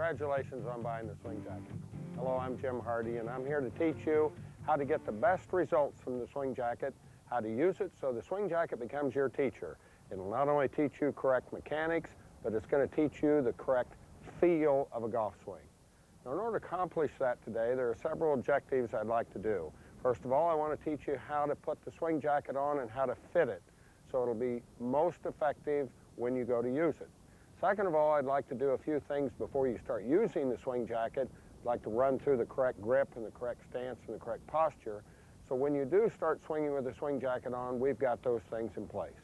Congratulations on buying the swing jacket. Hello, I'm Jim Hardy, and I'm here to teach you how to get the best results from the swing jacket, how to use it so the swing jacket becomes your teacher. It'll not only teach you correct mechanics, but it's going to teach you the correct feel of a golf swing. Now, in order to accomplish that today, there are several objectives I'd like to do. First of all, I want to teach you how to put the swing jacket on and how to fit it so it'll be most effective when you go to use it. Second of all, I'd like to do a few things before you start using the swing jacket. I'd like to run through the correct grip and the correct stance and the correct posture. So when you do start swinging with the swing jacket on, we've got those things in place.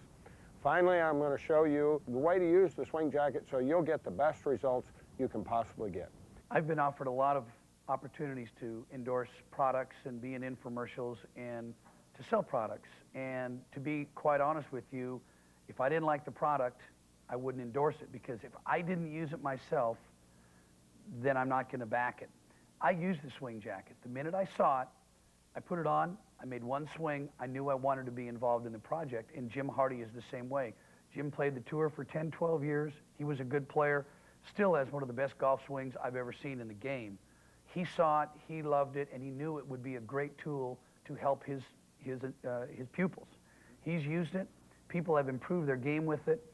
Finally, I'm going to show you the way to use the swing jacket so you'll get the best results you can possibly get. I've been offered a lot of opportunities to endorse products and be in infomercials and to sell products. And to be quite honest with you, if I didn't like the product, I wouldn't endorse it, because if I didn't use it myself, then I'm not going to back it. I use the swing jacket. The minute I saw it, I put it on, I made one swing, I knew I wanted to be involved in the project, and Jim Hardy is the same way. Jim played the tour for 10, 12 years. He was a good player, still has one of the best golf swings I've ever seen in the game. He saw it, he loved it, and he knew it would be a great tool to help his pupils. He's used it. People have improved their game with it,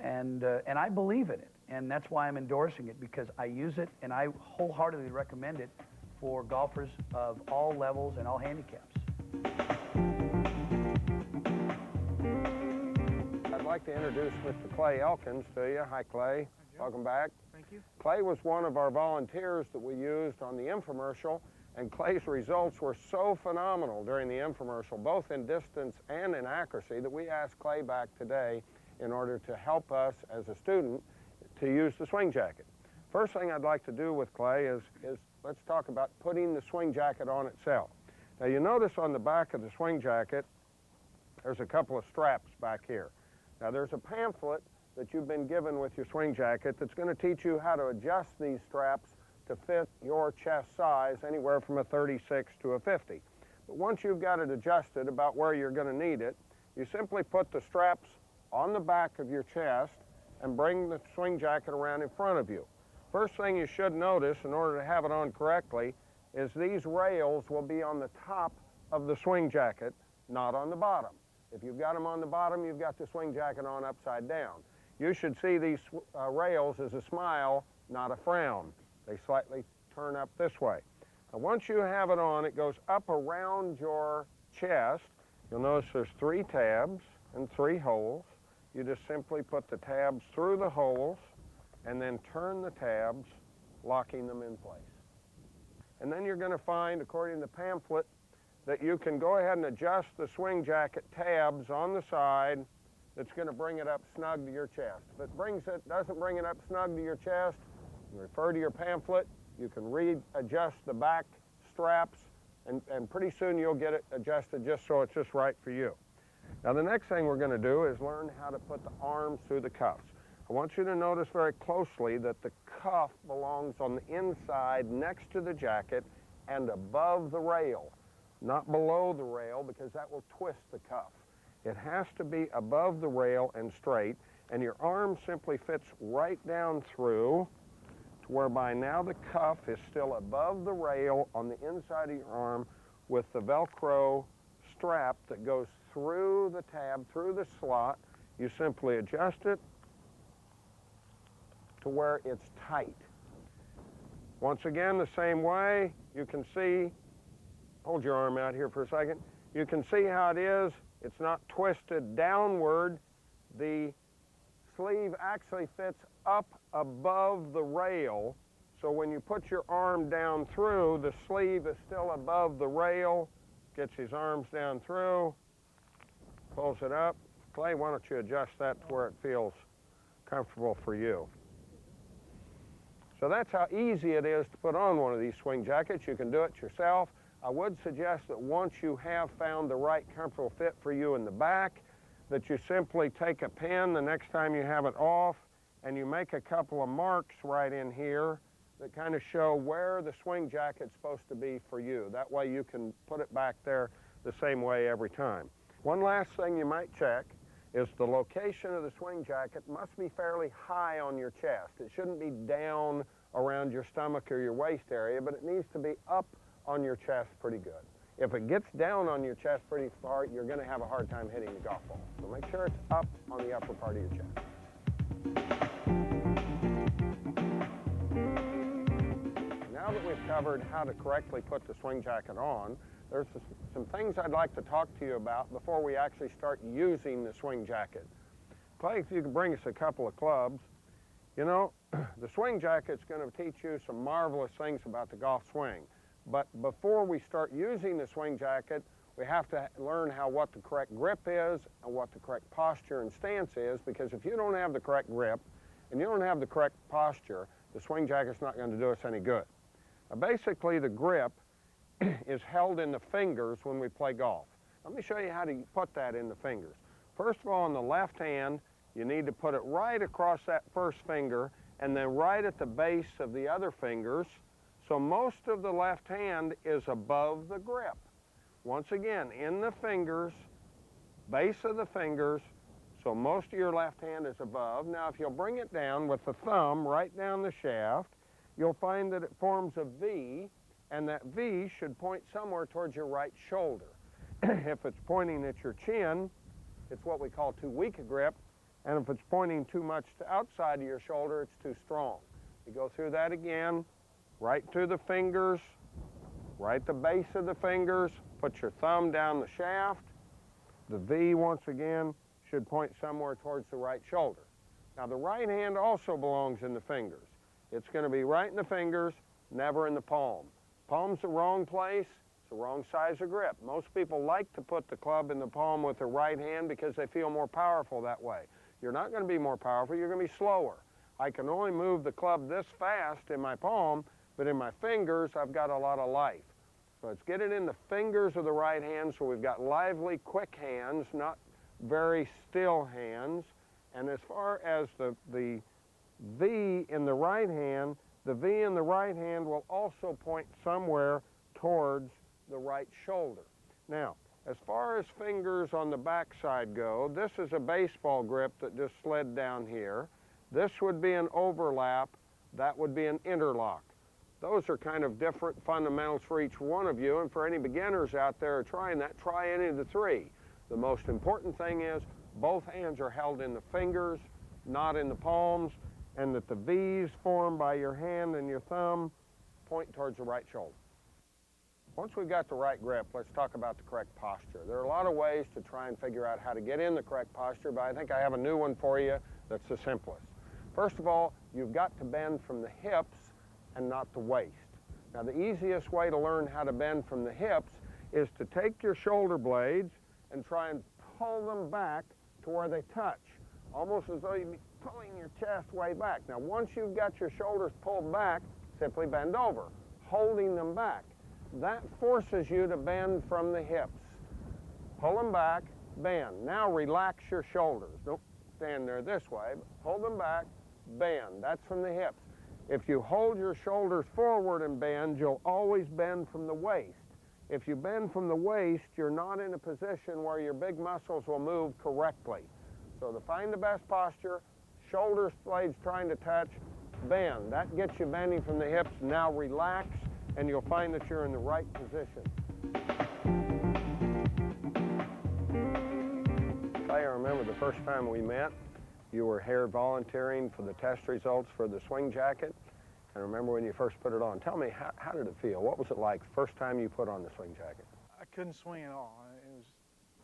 and I believe in it, and that's why I'm endorsing it, because I use it, and I wholeheartedly recommend it for golfers of all levels and all handicaps. I'd like to introduce Mr. Clay Elkins to you. Hi, Clay. Hi, welcome back. Thank you. Clay was one of our volunteers that we used on the infomercial, and Clay's results were so phenomenal during the infomercial, both in distance and in accuracy, that we asked Clay back today in order to help us as a student to use the swing jacket. First thing I'd like to do with Clay is let's talk about putting the swing jacket on itself. Now, you notice on the back of the swing jacket, there's a couple of straps back here. Now, there's a pamphlet that you've been given with your swing jacket that's going to teach you how to adjust these straps to fit your chest size, anywhere from a 36 to a 50. But once you've got it adjusted about where you're going to need it, you simply put the straps on the back of your chest and bring the swing jacket around in front of you. First thing you should notice in order to have it on correctly is these rails will be on the top of the swing jacket, not on the bottom. If you've got them on the bottom, you've got the swing jacket on upside down. You should see these rails as a smile, not a frown. They slightly turn up this way. Now, once you have it on, it goes up around your chest. You'll notice there's 3 tabs and 3 holes. You just simply put the tabs through the holes and then turn the tabs, locking them in place. And then you're going to find, according to the pamphlet, that you can go ahead and adjust the swing jacket tabs on the side. That's going to bring it up snug to your chest. If it doesn't bring it up snug to your chest, you refer to your pamphlet. You can readjust the back straps, and pretty soon you'll get it adjusted just so it's just right for you. Now, the next thing we're going to do is learn how to put the arms through the cuffs. I want you to notice very closely that the cuff belongs on the inside next to the jacket and above the rail, not below the rail, because that will twist the cuff. It has to be above the rail and straight, and your arm simply fits right down through to whereby now the cuff is still above the rail on the inside of your arm with the Velcro strap that goes through the tab, through the slot. You simply adjust it to where it's tight. Once again, the same way, you can see, hold your arm out here for a second, you can see how it is. It's not twisted downward. The sleeve actually fits up above the rail, so when you put your arm down through, the sleeve is still above the rail. Gets his arms down through, pulls it up. Clay, why don't you adjust that to where it feels comfortable for you? So that's how easy it is to put on one of these swing jackets. You can do it yourself. I would suggest that once you have found the right comfortable fit for you in the back, that you simply take a pin the next time you have it off and you make a couple of marks right in here that kind of show where the swing jacket's supposed to be for you. That way you can put it back there the same way every time. One last thing you might check is the location of the swing jacket must be fairly high on your chest. It shouldn't be down around your stomach or your waist area, but it needs to be up on your chest pretty good. If it gets down on your chest pretty far, you're going to have a hard time hitting the golf ball. So make sure it's up on the upper part of your chest. Now that we've covered how to correctly put the swing jacket on, there's some things I'd like to talk to you about before we actually start using the swing jacket. Clay, if you could bring us a couple of clubs. You know, the swing jacket's going to teach you some marvelous things about the golf swing. But before we start using the swing jacket, we have to learn what the correct grip is and what the correct posture and stance is, because if you don't have the correct grip and you don't have the correct posture, the swing jacket's not going to do us any good. Now, basically, the grip is held in the fingers when we play golf. Let me show you how to put that in the fingers. First of all, on the left hand, you need to put it right across that first finger and then right at the base of the other fingers. So most of the left hand is above the grip. Once again, in the fingers, base of the fingers, so most of your left hand is above. Now, if you'll bring it down with the thumb right down the shaft, you'll find that it forms a V, and that V should point somewhere towards your right shoulder. If it's pointing at your chin, it's what we call too weak a grip, and if it's pointing too much to outside of your shoulder, it's too strong. You go through that again, right through the fingers, right the base of the fingers, put your thumb down the shaft. The V, once again, should point somewhere towards the right shoulder. Now, the right hand also belongs in the fingers. It's going to be right in the fingers, never in the palm. Palm's the wrong place, it's the wrong size of grip. Most people like to put the club in the palm with the right hand because they feel more powerful that way. You're not going to be more powerful, you're going to be slower. I can only move the club this fast in my palm, but in my fingers, I've got a lot of life. So let's get it in the fingers of the right hand so we've got lively, quick hands, not very still hands. And as far as the V in the right hand, the V in the right hand will also point somewhere towards the right shoulder. Now, as far as fingers on the backside go, this is a baseball grip that just slid down here. This would be an overlap. That would be an interlock. Those are kind of different fundamentals for each one of you, and for any beginners out there trying that, try any of the three. The most important thing is both hands are held in the fingers, not in the palms, and that the V's formed by your hand and your thumb point towards the right shoulder. Once we've got the right grip, let's talk about the correct posture. There are a lot of ways to try and figure out how to get in the correct posture, but I think I have a new one for you that's the simplest. First of all, you've got to bend from the hips and not the waist. Now, the easiest way to learn how to bend from the hips is to take your shoulder blades and try and pull them back to where they touch, almost as though you'd be pulling your chest way back. Now, once you've got your shoulders pulled back, simply bend over, holding them back. That forces you to bend from the hips. Pull them back, bend. Now relax your shoulders. Don't stand there this way, but hold them back, bend. That's from the hips. If you hold your shoulders forward and bend, you'll always bend from the waist. If you bend from the waist, you're not in a position where your big muscles will move correctly. So to find the best posture, shoulder blades trying to touch, bend. That gets you bending from the hips. Now relax, and you'll find that you're in the right position. I remember the first time we met, you were here volunteering for the test results for the swing jacket. I remember when you first put it on. Tell me, how did it feel? What was it like the first time you put on the swing jacket? I couldn't swing at all. It was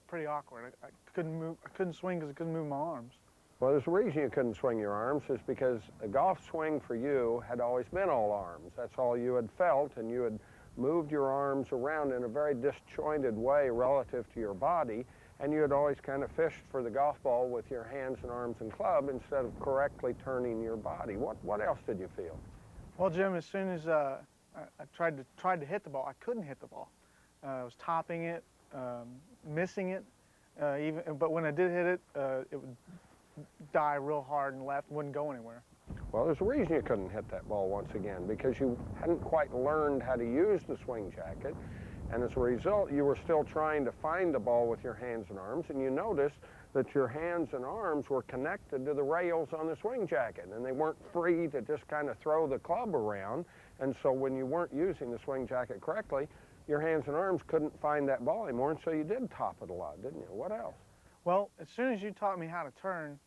pretty awkward. I couldn't move. I couldn't swing because I couldn't move my arms. Well, there's a reason you couldn't swing your arms, is because a golf swing for you had always been all arms. That's all you had felt, and you had moved your arms around in a very disjointed way relative to your body, and you had always kind of fished for the golf ball with your hands and arms and club instead of correctly turning your body. What else did you feel? Well, Jim, as soon as I tried to hit the ball, I couldn't hit the ball. I was topping it, missing it, but when I did hit it, it would die real hard and left, wouldn't go anywhere. Well, there's a reason you couldn't hit that ball once again, because you hadn't quite learned how to use the swing jacket, And as a result, you were still trying to find the ball with your hands and arms, and you noticed that your hands and arms were connected to the rails on the swing jacket, and they weren't free to just kind of throw the club around. And so when you weren't using the swing jacket correctly, your hands and arms couldn't find that ball anymore, and so you did top it a lot, didn't you? What else? Well, as soon as you taught me how to turn,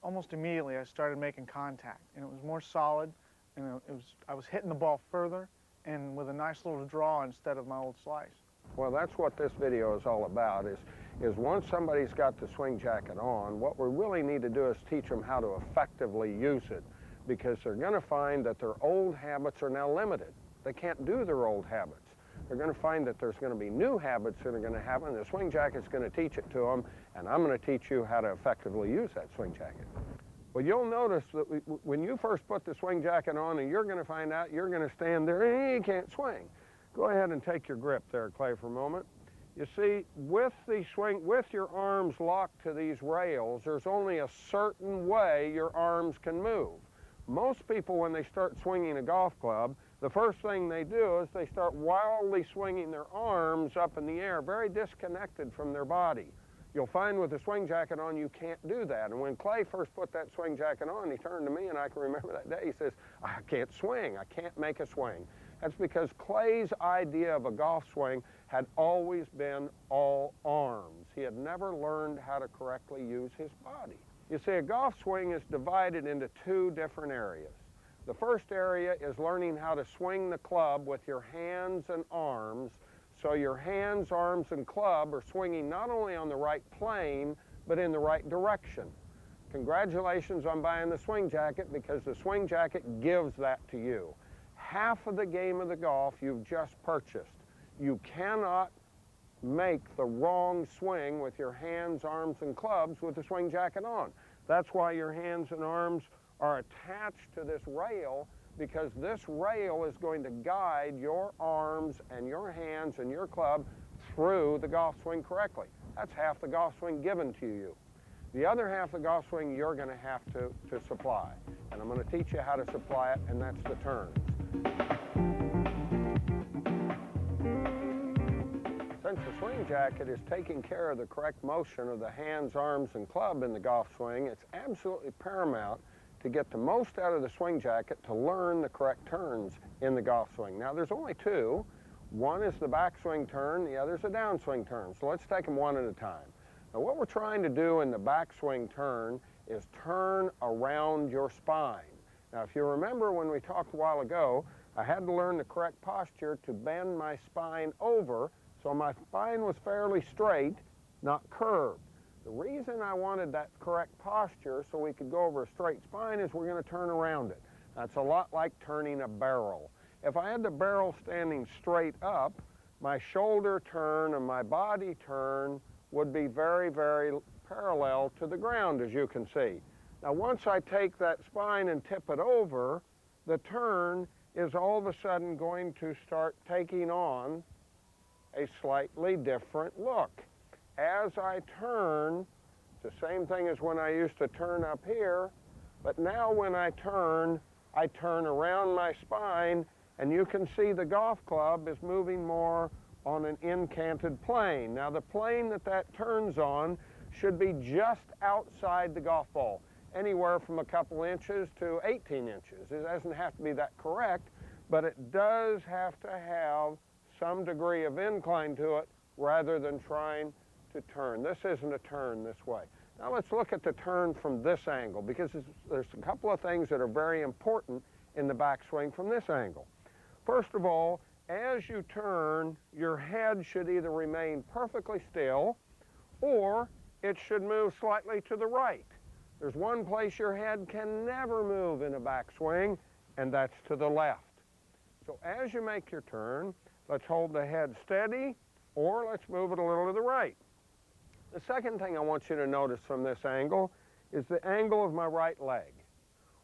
almost immediately I started making contact, and it was more solid, and I was hitting the ball further and with a nice little draw instead of my old slice. Well, that's what this video is all about, is once somebody's got the swing jacket on, what we really need to do is teach them how to effectively use it, because they're going to find that their old habits are now limited. They can't do their old habits. They're going to find that there's going to be new habits that are going to happen. The swing jacket's going to teach it to them, and I'm going to teach you how to effectively use that swing jacket. Well, you'll notice that when you first put the swing jacket on, and you're going to find out you're going to stand there and you can't swing. Go ahead and take your grip there, Clay, for a moment. You see, with the swing, with your arms locked to these rails, there's only a certain way your arms can move. Most people, when they start swinging a golf club, the first thing they do is they start wildly swinging their arms up in the air, very disconnected from their body. You'll find with the swing jacket on, you can't do that. And when Clay first put that swing jacket on, he turned to me, and I can remember that day, he says, I can't swing, I can't make a swing. That's because Clay's idea of a golf swing had always been all arms. He had never learned how to correctly use his body. You see, a golf swing is divided into two different areas. The first area is learning how to swing the club with your hands and arms, so your hands, arms, and club are swinging not only on the right plane, but in the right direction. Congratulations on buying the swing jacket, because the swing jacket gives that to you. Half of the game of the golf you've just purchased. You cannot make the wrong swing with your hands, arms, and clubs with the swing jacket on. That's why your hands and arms are attached to this rail, because this rail is going to guide your arms and your hands and your club through the golf swing correctly. That's half the golf swing given to you. The other half of the golf swing you're going to have to supply. And I'm going to teach you how to supply it, and that's the turns. Since the swing jacket is taking care of the correct motion of the hands, arms, and club in the golf swing, it's absolutely paramount to get the most out of the swing jacket to learn the correct turns in the golf swing. Now, there's only two. One is the backswing turn, the other is a downswing turn. So let's take them one at a time. Now, what we're trying to do in the backswing turn is turn around your spine. Now, if you remember when we talked a while ago, I had to learn the correct posture to bend my spine over so my spine was fairly straight, not curved. The reason I wanted that correct posture so we could go over a straight spine is we're going to turn around it. That's a lot like turning a barrel. If I had the barrel standing straight up, my shoulder turn and my body turn would be very, very parallel to the ground, as you can see. Now, once I take that spine and tip it over, the turn is all of a sudden going to start taking on a slightly different look. As I turn, it's the same thing as when I used to turn up here, but now when I turn around my spine, and you can see the golf club is moving more on an incanted plane. Now, the plane that turns on should be just outside the golf ball, anywhere from a couple inches to 18 inches. It doesn't have to be that correct, but it does have to have some degree of incline to it rather than trying to turn. This isn't a turn this way. Now let's look at the turn from this angle, because there's a couple of things that are very important in the backswing from this angle. First of all, as you turn, your head should either remain perfectly still or it should move slightly to the right. There's one place your head can never move in a backswing, and that's to the left. So as you make your turn, let's hold the head steady, or let's move it a little to the right. The second thing I want you to notice from this angle is the angle of my right leg.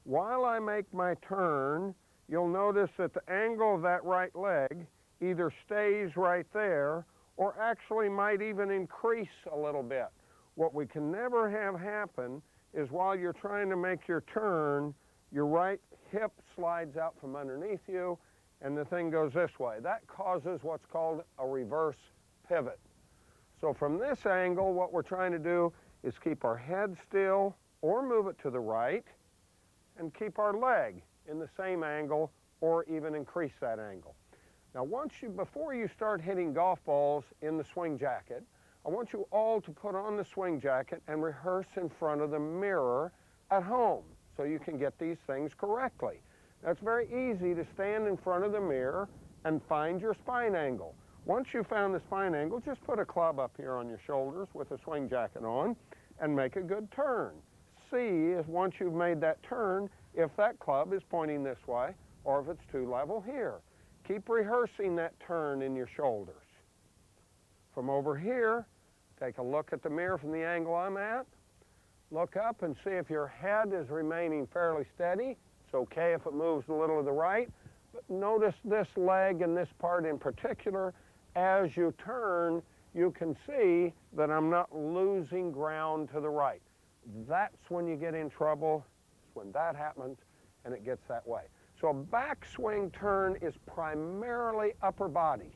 While I make my turn, you'll notice that the angle of that right leg either stays right there or actually might even increase a little bit. What we can never have happen is while you're trying to make your turn, your right hip slides out from underneath you and the thing goes this way. That causes what's called a reverse pivot. So from this angle, what we're trying to do is keep our head still or move it to the right and keep our leg in the same angle or even increase that angle. Now before you start hitting golf balls in the swing jacket, I want you all to put on the swing jacket and rehearse in front of the mirror at home so you can get these things correctly. Now, it's very easy to stand in front of the mirror and find your spine angle. Once you've found the spine angle, just put a club up here on your shoulders with a swing jacket on and make a good turn. See if once you've made that turn, if that club is pointing this way or if it's too level here. Keep rehearsing that turn in your shoulders. From over here, take a look at the mirror from the angle I'm at. Look up and see if your head is remaining fairly steady. It's okay if it moves a little to the right, but notice this leg and this part in particular. As you turn, you can see that I'm not losing ground to the right. That's when you get in trouble. It's when that happens and it gets that way. So a backswing turn is primarily upper body,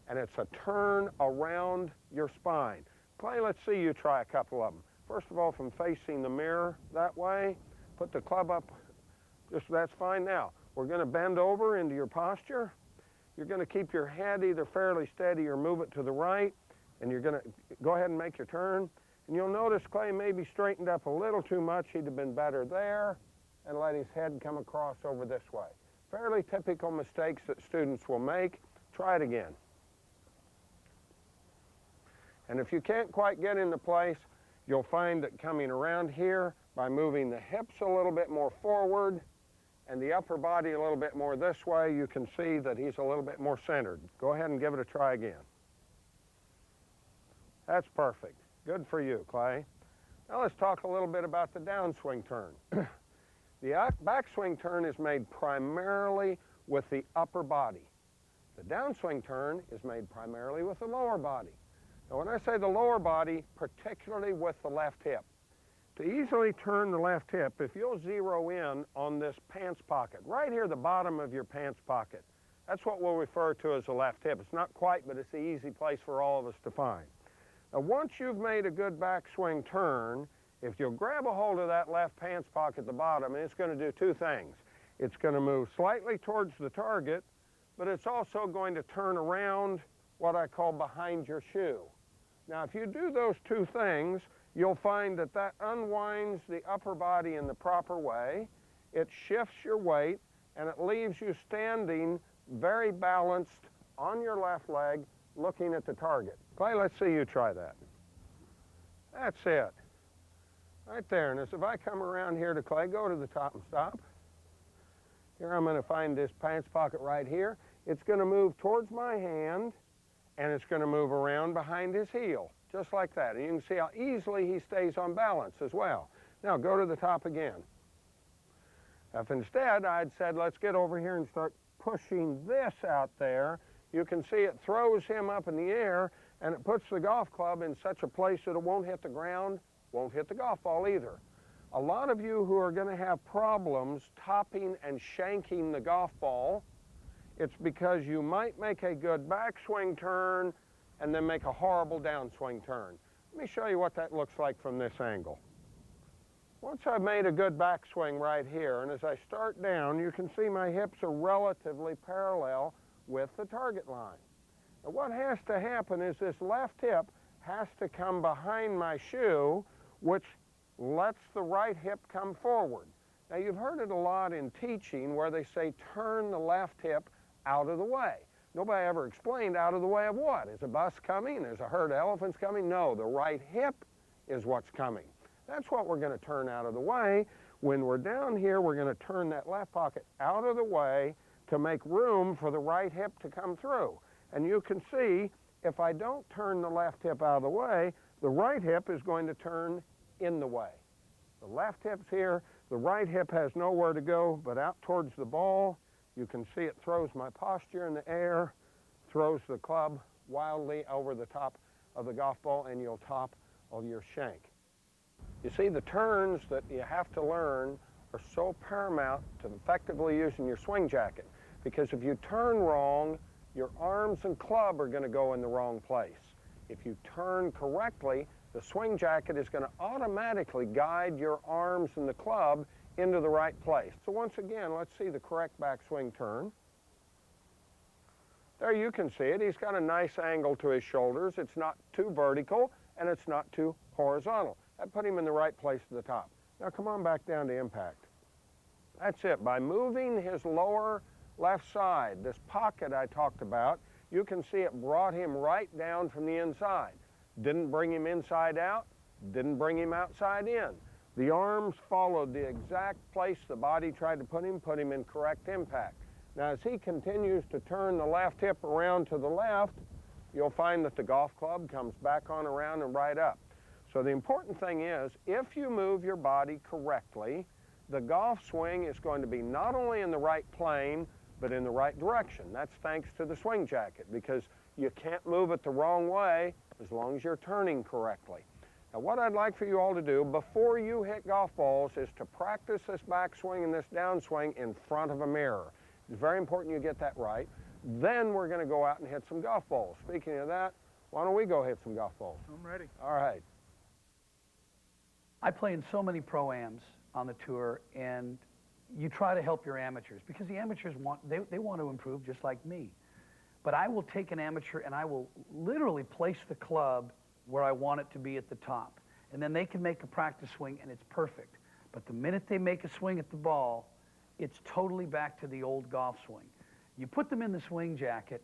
and it's a turn around your spine. Clay, let's see you try a couple of them. First of all, from facing the mirror that way, put the club up, that's fine. Now, we're going to bend over into your posture. You're going to keep your head either fairly steady or move it to the right, and you're going to go ahead and make your turn. And you'll notice Clay maybe straightened up a little too much. He'd have been better there and let his head come across over this way. Fairly typical mistakes that students will make. Try it again. And if you can't quite get into place, you'll find that coming around here by moving the hips a little bit more forward and the upper body a little bit more this way, you can see that he's a little bit more centered. Go ahead and give it a try again. That's perfect. Good for you, Clay. Now let's talk a little bit about the downswing turn. The backswing turn is made primarily with the upper body. The downswing turn is made primarily with the lower body. Now when I say the lower body, particularly with the left hip, to easily turn the left hip, if you'll zero in on this pants pocket, right here the bottom of your pants pocket, that's what we'll refer to as the left hip. It's not quite, but it's the easy place for all of us to find. Now once you've made a good backswing turn, if you'll grab a hold of that left pants pocket at the bottom, it's going to do two things. It's going to move slightly towards the target, but it's also going to turn around what I call behind your shoe. Now if you do those two things, you'll find that that unwinds the upper body in the proper way, it shifts your weight, and it leaves you standing very balanced on your left leg looking at the target. Clay, let's see you try that. That's it. Right there. And as if I come around here to Clay, go to the top and stop. Here I'm going to find this pants pocket right here. It's going to move towards my hand, and it's going to move around behind his heel, just like that. And you can see how easily he stays on balance as well. Now go to the top again. If instead I'd said, let's get over here and start pushing this out there, you can see it throws him up in the air, and it puts the golf club in such a place that it won't hit the ground, won't hit the golf ball either. A lot of you who are going to have problems topping and shanking the golf ball, it's because you might make a good backswing turn and then make a horrible downswing turn. Let me show you what that looks like from this angle. Once I've made a good backswing right here, and as I start down, you can see my hips are relatively parallel with the target line. Now what has to happen is this left hip has to come behind my shoe, which lets the right hip come forward. Now you've heard it a lot in teaching where they say turn the left hip out of the way. Nobody ever explained out of the way of what? Is a bus coming? Is a herd of elephants coming? No, the right hip is what's coming. That's what we're going to turn out of the way. When we're down here, we're going to turn that left pocket out of the way to make room for the right hip to come through. And you can see, if I don't turn the left hip out of the way, the right hip is going to turn in the way. The left hip's here, the right hip has nowhere to go but out towards the ball. You can see it throws my posture in the air, throws the club wildly over the top of the golf ball, and you'll top of your shank. You see, the turns that you have to learn are so paramount to effectively using your swing jacket. because if you turn wrong, your arms and club are going to go in the wrong place. If you turn correctly, the swing jacket is going to automatically guide your arms and the club into the right place. So once again, let's see the correct backswing turn. There you can see it. He's got a nice angle to his shoulders. It's not too vertical and it's not too horizontal. That put him in the right place at the top. Now come on back down to impact. That's it. By moving his lower left side, this pocket I talked about, you can see it brought him right down from the inside. Didn't bring him inside out, didn't bring him outside in. The arms followed the exact place the body tried to put him in correct impact. Now as he continues to turn the left hip around to the left, you'll find that the golf club comes back on around and right up. So the important thing is, if you move your body correctly, the golf swing is going to be not only in the right plane, but in the right direction. That's thanks to the swing jacket, because you can't move it the wrong way as long as you're turning correctly. Now what I'd like for you all to do before you hit golf balls is to practice this backswing and this downswing in front of a mirror. It's very important you get that right. Then we're going to go out and hit some golf balls. Speaking of that, why don't we go hit some golf balls? I'm ready. All right. I play in so many pro-ams on the tour, and you try to help your amateurs because the amateurs they want to improve just like me. But I will take an amateur and I will literally place the club where I want it to be at the top. And then they can make a practice swing and it's perfect. But the minute they make a swing at the ball, it's totally back to the old golf swing. You put them in the swing jacket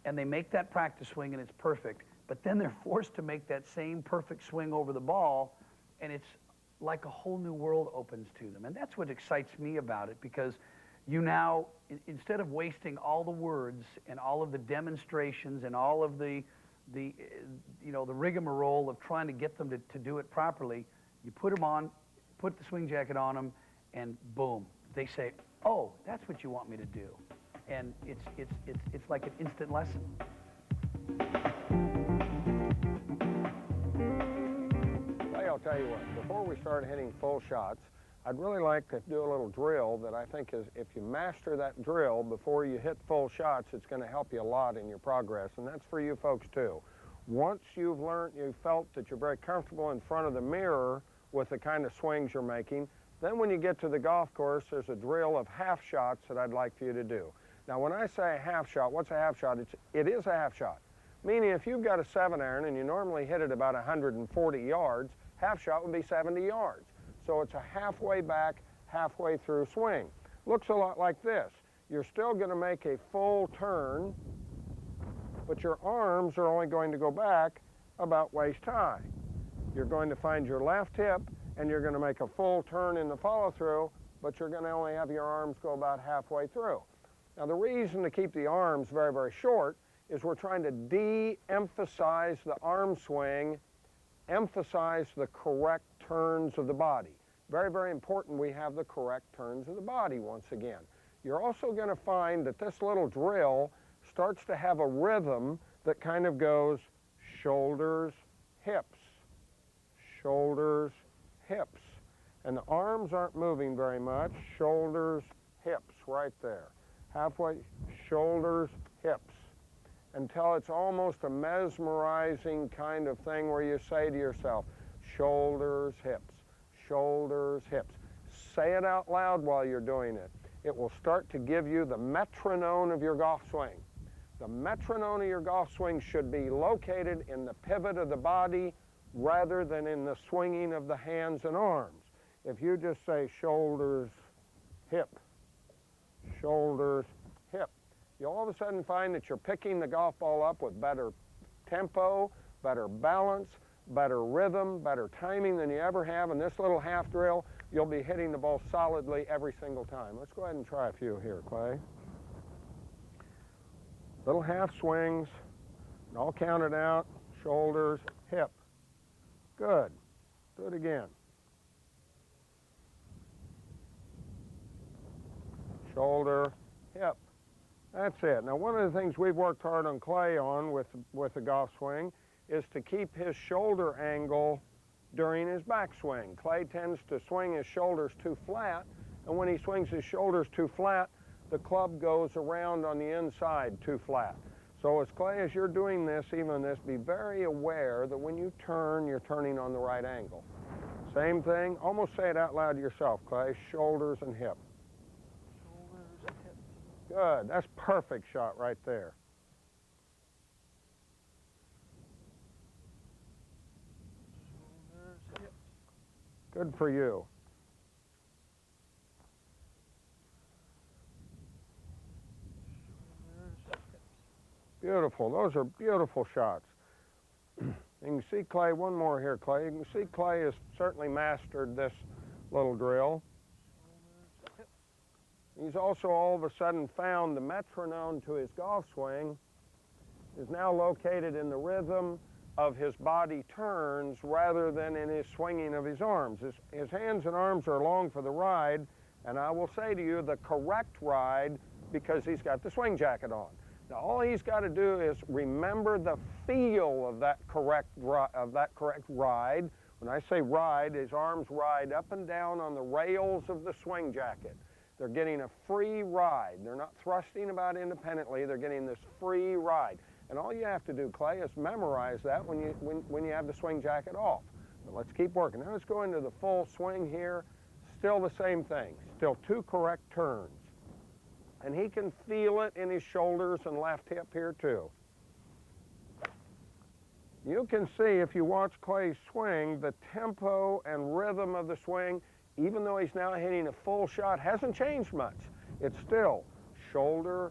and they make that practice swing and it's perfect, but then they're forced to make that same perfect swing over the ball, and it's like a whole new world opens to them. And that's what excites me about it, because you now, instead of wasting all the words and all of the demonstrations and all of the rigmarole of trying to get them to do it properly, you put them on, put the swing jacket on them, and boom, they say, oh, that's what you want me to do. And it's like an instant lesson. I'll tell you what, before we start hitting full shots, I'd really like to do a little drill that I think is, if you master that drill before you hit full shots, it's going to help you a lot in your progress, and that's for you folks too. Once you've learned, you felt that you're very comfortable in front of the mirror with the kind of swings you're making, then when you get to the golf course, there's a drill of half shots that I'd like for you to do. Now when I say a half shot, what's a half shot? It is a half shot. Meaning if you've got a 7-iron and you normally hit it about 140 yards, half shot would be 70 yards. So it's a halfway back, halfway through swing. Looks a lot like this. You're still going to make a full turn, but your arms are only going to go back about waist high. You're going to find your left hip and you're going to make a full turn in the follow through, but you're going to only have your arms go about halfway through. Now the reason to keep the arms very, very short is we're trying to de-emphasize the arm swing, emphasize the correct turns of the body. Very, very important we have the correct turns of the body once again. You're also going to find that this little drill starts to have a rhythm that kind of goes shoulders, hips, shoulders, hips. And the arms aren't moving very much. Shoulders, hips, right there. Halfway, shoulders, hips. Until it's almost a mesmerizing kind of thing where you say to yourself, shoulders, hips, shoulders, hips. Say it out loud while you're doing it. It will start to give you the metronome of your golf swing. The metronome of your golf swing should be located in the pivot of the body rather than in the swinging of the hands and arms. If you just say shoulders, hip, shoulders, hip, you'll all of a sudden find that you're picking the golf ball up with better tempo, better balance, better rhythm, better timing than you ever have. In this little half drill, you'll be hitting the ball solidly every single time. Let's go ahead and try a few here, Clay. Little half swings, and all counted out, shoulders, hip. Good. Do it again. Shoulder, hip. That's it. Now, one of the things we've worked hard on Clay on with the golf swing is to keep his shoulder angle during his backswing. Clay tends to swing his shoulders too flat, and when he swings his shoulders too flat, the club goes around on the inside too flat. So as Clay, as you're doing this, even this, be very aware that when you turn, you're turning on the right angle. Same thing, almost say it out loud to yourself, Clay, shoulders and hip. Shoulders and hips. Good, that's perfect shot right there. Shoulders, hips. Good for you. Shoulders, hips. Beautiful, those are beautiful shots. You can see Clay, one more here, Clay. You can see Clay has certainly mastered this little drill. Shoulders, hips. He's also all of a sudden found the metronome to his golf swing is now located in the rhythm of his body turns rather than in his swinging of his arms. His hands and arms are along for the ride, and I will say to you the correct ride because he's got the swing jacket on. Now all he's got to do is remember the feel of that correct ride. When I say ride, his arms ride up and down on the rails of the swing jacket. They're getting a free ride. They're not thrusting about independently. They're getting this free ride. And all you have to do, Clay, is memorize that when you have the swing jacket off. But let's keep working. Now let's go into the full swing here. Still the same thing. Still 2 correct turns. And he can feel it in his shoulders and left hip here too. You can see if you watch Clay's swing, the tempo and rhythm of the swing, even though he's now hitting a full shot, hasn't changed much. It's still shoulder,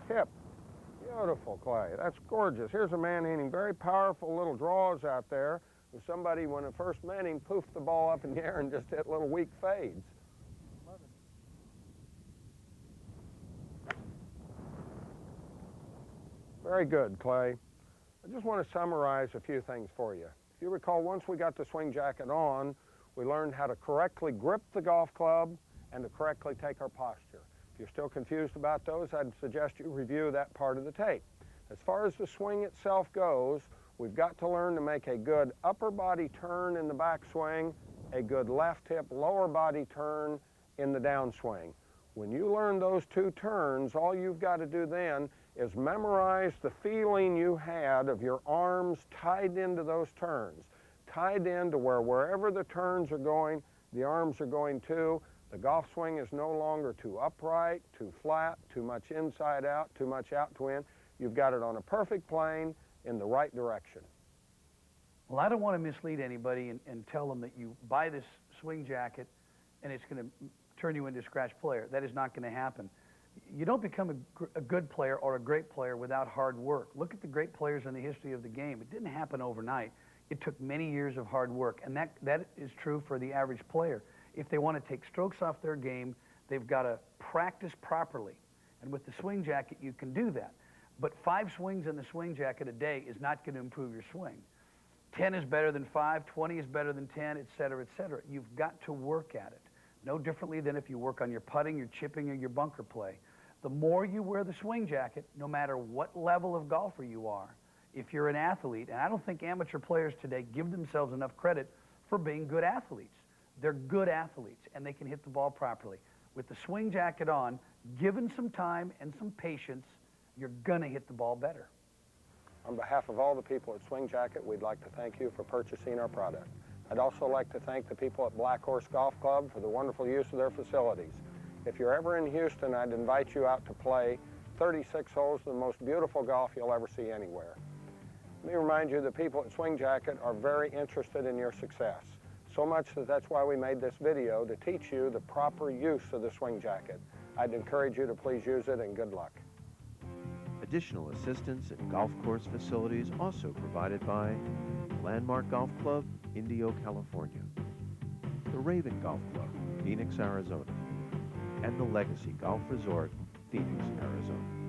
hip. Beautiful, Clay. That's gorgeous. Here's a man hitting very powerful little draws out there. With somebody, when I first met him, poofed the ball up in the air and just hit little weak fades. Very good, Clay. I just want to summarize a few things for you. If you recall, once we got the swing jacket on, we learned how to correctly grip the golf club and to correctly take our posture. If you're still confused about those, I'd suggest you review that part of the tape. As far as the swing itself goes, we've got to learn to make a good upper body turn in the backswing, a good left hip lower body turn in the downswing. When you learn those 2 turns, all you've got to do then is memorize the feeling you had of your arms tied into those turns, tied into wherever the turns are going, the arms are going too. The golf swing is no longer too upright, too flat, too much inside out, too much out to in. You've got it on a perfect plane in the right direction. Well, I don't want to mislead anybody and tell them that you buy this swing jacket and it's going to turn you into a scratch player. That is not going to happen. You don't become a good player or a great player without hard work. Look at the great players in the history of the game. It didn't happen overnight. It took many years of hard work, and that is true for the average player. If they want to take strokes off their game, they've got to practice properly. And with the swing jacket, you can do that. But 5 swings in the swing jacket a day is not going to improve your swing. 10 is better than 5, 20 is better than 10, et cetera, et cetera. You've got to work at it. No differently than if you work on your putting, your chipping, or your bunker play. The more you wear the swing jacket, no matter what level of golfer you are, if you're an athlete, and I don't think amateur players today give themselves enough credit for being good athletes. They're good athletes, and they can hit the ball properly. With the swing jacket on, given some time and some patience, you're going to hit the ball better. On behalf of all the people at Swing Jacket, we'd like to thank you for purchasing our product. I'd also like to thank the people at Black Horse Golf Club for the wonderful use of their facilities. If you're ever in Houston, I'd invite you out to play 36 holes of the most beautiful golf you'll ever see anywhere. Let me remind you that people at Swing Jacket are very interested in your success. So much that that's why we made this video, to teach you the proper use of the swing jacket. I'd encourage you to please use it, and good luck. Additional assistance and golf course facilities also provided by Landmark Golf Club, Indio, California, the Raven Golf Club, Phoenix, Arizona, and the Legacy Golf Resort, Phoenix, Arizona.